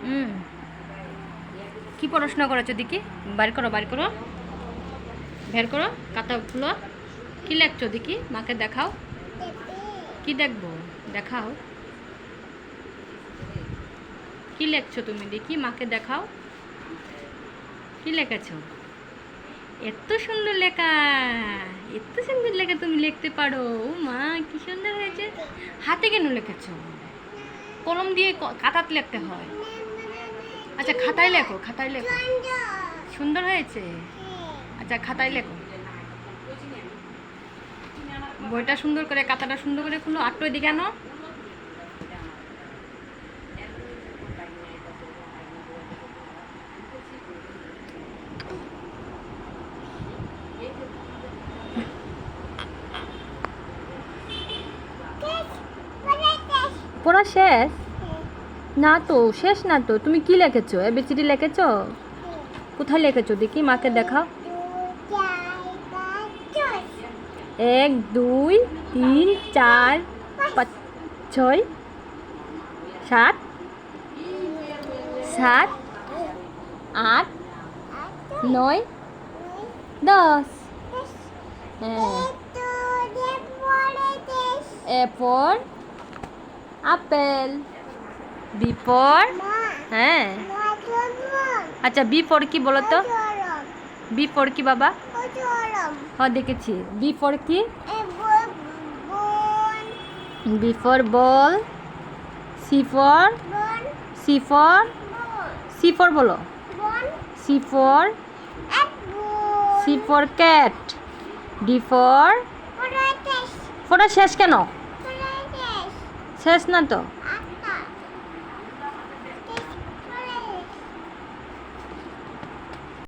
হুম, কি পড়াশোনা করেছো দেখি? বার করো, বার করো, বের করো, খাতা খুলো। কি লেখছো দেখি? মাকে দেখাও। কি দেখবো? দেখাও। কি লেখছো তুমি দেখি? মাকে দেখাও। কি লেখেছো? এত সুন্দর লেখা, এত সুন্দর লেখা তুমি লিখতে পারো। ও মা, কি সুন্দর হয়েছে। হাতে কেন লিখেছো? কলম দিয়ে খাতাতে লিখতে হয়। আচ্ছা, খাতায় লেখো, খাতায় লেখো। সুন্দর হয়েছে। আচ্ছা, খাতায় লেখো। বইটা সুন্দর করে, খাতাটা সুন্দর করে খুলো। আটটো এদিকে আনো। পড়া শেষ না তো, শেষ না তো। তুমি কি লিখেছো? এবিসিডি লিখেছো? কোথায় লিখেছো দেখি? মাকে দেখাও। 1 2 3 4 5 6 7 7 8 9 10। হ্যাঁ। A for apple, B for, হ্যাঁ। আচ্ছা, বি ফর কি বলো তো? বি ফর কি বাবা? হ্যাঁ, দেখেছি। বি ফর কি? B for ball. C for, C for, C for বলো। C for, C for cat. D for, ফোটা শেষ কেন? শেষ না তো।